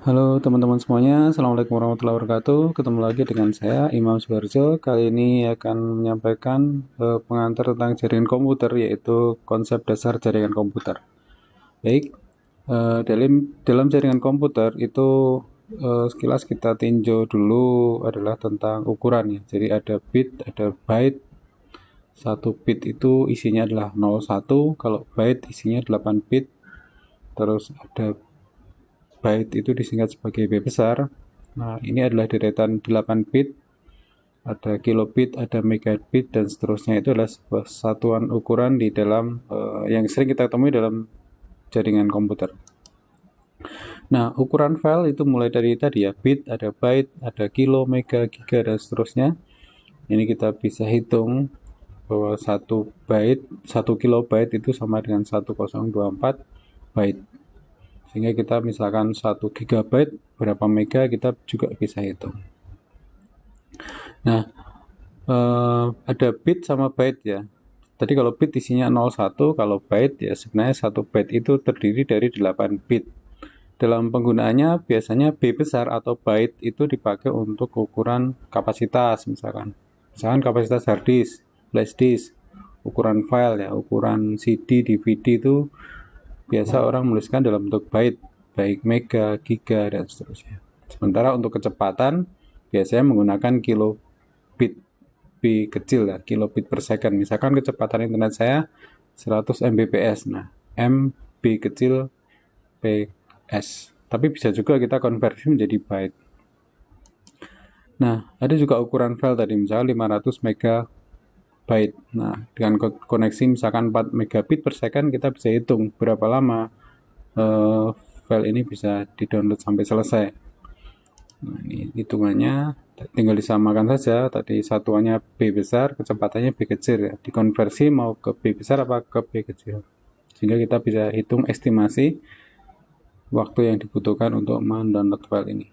Halo teman-teman semuanya, Assalamualaikum warahmatullahi wabarakatuh. Ketemu lagi dengan saya, Imam Suharjo. Kali ini akan menyampaikan pengantar tentang jaringan komputer, yaitu konsep dasar jaringan komputer. Baik, dalam jaringan komputer itu sekilas kita tinjau dulu adalah tentang ukuran ya. Jadi ada bit, ada byte. Satu bit itu isinya adalah 01, kalau byte isinya 8 bit. Terus ada byte itu disingkat sebagai B besar. Nah, ini adalah deretan 8 bit, ada kilobit, ada megabit, dan seterusnya. Itu adalah sebuah satuan ukuran di dalam yang sering kita temui dalam jaringan komputer. Nah, ukuran file itu mulai dari tadi ya, bit, ada byte, ada kilo, mega, giga, dan seterusnya. Ini kita bisa hitung bahwa 1 kilobyte itu sama dengan 1024 byte. Sehingga kita misalkan 1 gigabyte berapa mega kita juga bisa hitung. Nah, ada bit sama byte ya. Tadi kalau bit isinya 01, kalau byte ya sebenarnya 1 byte itu terdiri dari 8 bit. Dalam penggunaannya biasanya B besar atau byte itu dipakai untuk ukuran kapasitas misalkan. Misalkan kapasitas hard disk, flash disk, ukuran file ya, ukuran CD, DVD itu biasa orang menuliskan dalam bentuk byte, baik mega, giga, dan seterusnya. Sementara untuk kecepatan biasanya menggunakan kilobit, B kecil ya, kilobit per second. Misalkan kecepatan internet saya 100 Mbps. Nah, M B kecil PS. Tapi bisa juga kita konversi menjadi byte. Nah, ada juga ukuran file tadi, misalnya 500 megabyte. Nah, dengan koneksi misalkan 4 megabit per second, kita bisa hitung berapa lama file ini bisa di-download sampai selesai. Nah, ini hitungannya tinggal disamakan saja. Tadi satuannya B besar, kecepatannya B kecil ya. Dikonversi mau ke B besar apa ke B kecil. Sehingga kita bisa hitung estimasi waktu yang dibutuhkan untuk mendownload file ini.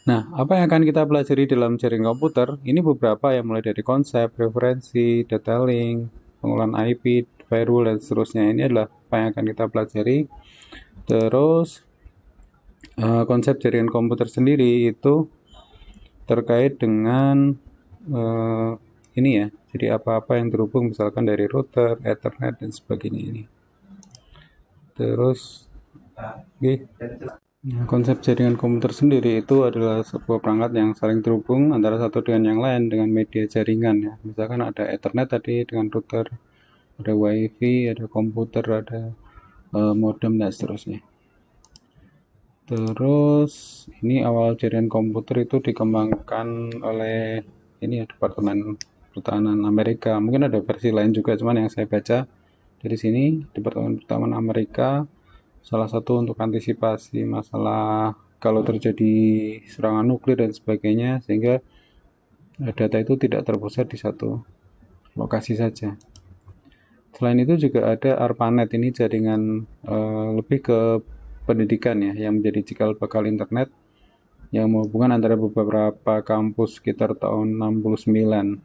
Nah, apa yang akan kita pelajari dalam jaringan komputer? Ini beberapa yang mulai dari konsep, referensi, detailing, pengolahan IP, firewall, dan seterusnya. Ini adalah apa yang akan kita pelajari. Terus, konsep jaringan komputer sendiri itu terkait dengan ini ya. Jadi apa-apa yang terhubung misalkan dari router, Ethernet, dan sebagainya ini. Terus, okay. Nah, konsep jaringan komputer sendiri itu adalah sebuah perangkat yang saling terhubung antara satu dengan yang lain dengan media jaringan ya. Misalkan ada Ethernet tadi dengan router, ada WiFi, ada komputer, ada modem, dan seterusnya. Terus ini awal jaringan komputer itu dikembangkan oleh ini ya, Departemen Pertahanan Amerika. Mungkin ada versi lain juga, cuman yang saya baca dari sini Departemen Pertahanan Amerika salah satu untuk antisipasi masalah kalau terjadi serangan nuklir dan sebagainya, sehingga data itu tidak terpusat di satu lokasi saja. Selain itu juga ada ARPANET, ini jaringan lebih ke pendidikan ya, yang menjadi cikal bakal internet yang menghubungkan antara beberapa kampus sekitar tahun 69.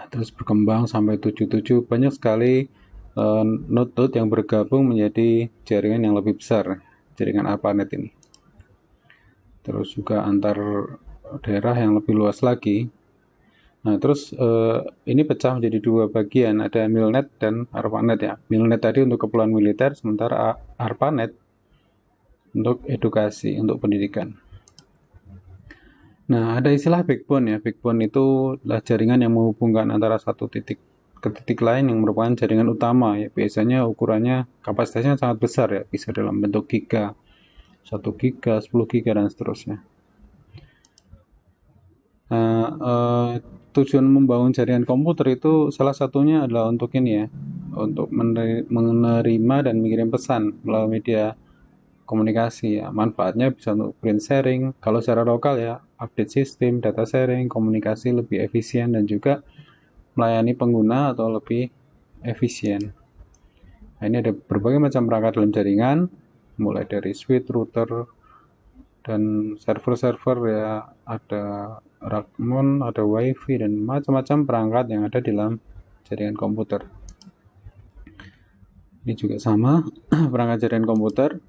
Terus berkembang sampai 77, banyak sekali node-node yang bergabung menjadi jaringan yang lebih besar, jaringan ARPANET ini. Terus juga antar daerah yang lebih luas lagi. Nah, terus ini pecah menjadi dua bagian, ada MILNET dan ARPANET ya. MILNET tadi untuk keperluan militer, sementara ARPANET untuk edukasi, untuk pendidikan. Nah, ada istilah backbone ya. Backbone itu adalah jaringan yang menghubungkan antara satu titik ke titik lain yang merupakan jaringan utama ya. Biasanya ukurannya kapasitasnya sangat besar ya, bisa dalam bentuk giga, 1 giga, 10 giga, dan seterusnya. Nah, tujuan membangun jaringan komputer itu salah satunya adalah untuk ini ya, untuk menerima dan mengirim pesan melalui media komunikasi ya. Manfaatnya bisa untuk print sharing, kalau secara lokal ya, update sistem, data sharing, komunikasi lebih efisien, dan juga melayani pengguna atau lebih efisien. Nah, ini ada berbagai macam perangkat dalam jaringan, mulai dari switch, router, dan server-server ya, ada Rackmon, ada WiFi, dan macam-macam perangkat yang ada di dalam jaringan komputer. Ini juga sama perangkat jaringan komputer.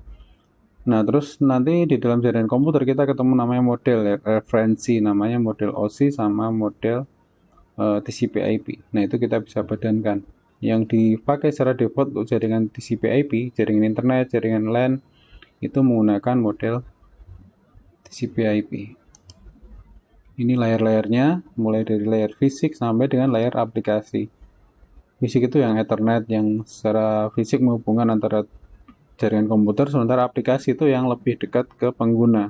Nah, terus nanti di dalam jaringan komputer kita ketemu namanya model ya, referensi namanya model OSI sama model TCP/IP. Nah, itu kita bisa padankan. Yang dipakai secara default untuk jaringan TCP/IP, jaringan internet, jaringan LAN, itu menggunakan model TCP/IP. Ini layar-layarnya, mulai dari layar fisik sampai dengan layar aplikasi. Fisik itu yang Ethernet, yang secara fisik menghubungkan antara jaringan komputer, sementara aplikasi itu yang lebih dekat ke pengguna.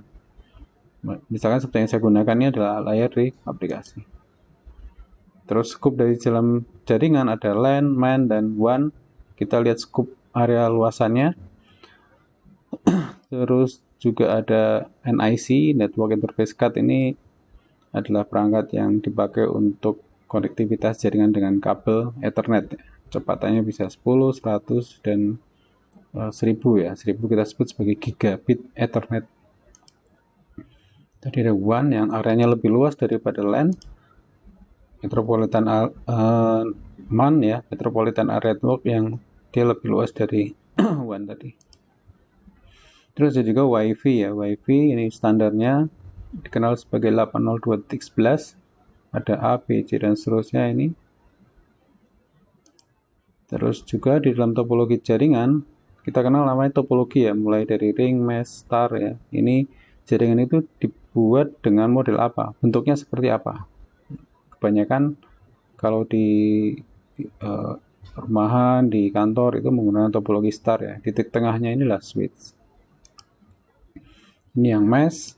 Misalkan seperti yang saya gunakan ini adalah layar di aplikasi. Terus scope dari dalam jaringan ada LAN, MAN, dan WAN. Kita lihat scope area luasannya. Terus juga ada NIC, Network Interface Card. Ini adalah perangkat yang dipakai untuk konektivitas jaringan dengan kabel Ethernet. Kecepatannya bisa 10, 100, dan 1000 ya. 1000 kita sebut sebagai gigabit Ethernet. Tadi ada WAN yang areanya lebih luas daripada LAN. Metropolitan MAN ya, Metropolitan Area Network yang dia lebih luas dari WAN tadi. Terus ada juga WiFi ya, WiFi ini standarnya dikenal sebagai 802.11, ada A, B, C, dan seterusnya ini. Terus juga di dalam topologi jaringan, kita kenal namanya topologi ya, mulai dari ring, mesh, star ya. Ini jaringan itu dibuat dengan model apa, bentuknya seperti apa. Kebanyakan kalau di rumahan, di kantor itu menggunakan topologi star ya. Titik tengahnya inilah switch. Ini yang mesh.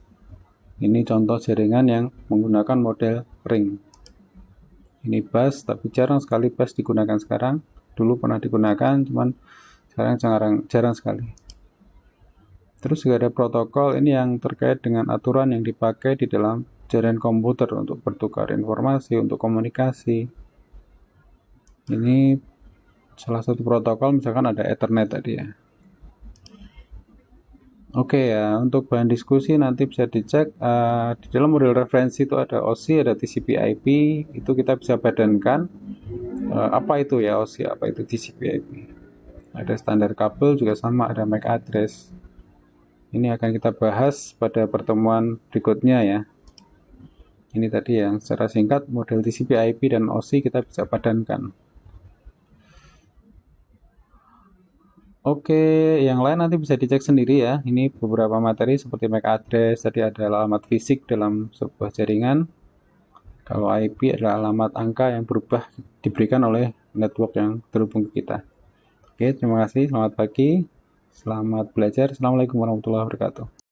Ini contoh jaringan yang menggunakan model ring. Ini bus, tapi jarang sekali bus digunakan sekarang. Dulu pernah digunakan, cuman sekarang jarang sekali. Terus juga ada protokol ini yang terkait dengan aturan yang dipakai di dalam jaringan komputer untuk bertukar informasi, untuk komunikasi. Ini salah satu protokol, misalkan ada Ethernet tadi ya. Oke ya, untuk bahan diskusi nanti bisa dicek di dalam model referensi itu ada OSI, ada TCP/IP, itu kita bisa padankan apa itu ya OSI, apa itu TCP/IP. Ada standar kabel juga sama, ada MAC address. Ini akan kita bahas pada pertemuan berikutnya ya. Ini tadi yang secara singkat model TCP/IP dan OSI kita bisa padankan. Oke, yang lain nanti bisa dicek sendiri ya. Ini beberapa materi seperti MAC address, tadi ada alamat fisik dalam sebuah jaringan. Kalau IP adalah alamat angka yang berubah diberikan oleh network yang terhubung ke kita. Oke, terima kasih. Selamat pagi. Selamat belajar. Assalamualaikum warahmatullahi wabarakatuh.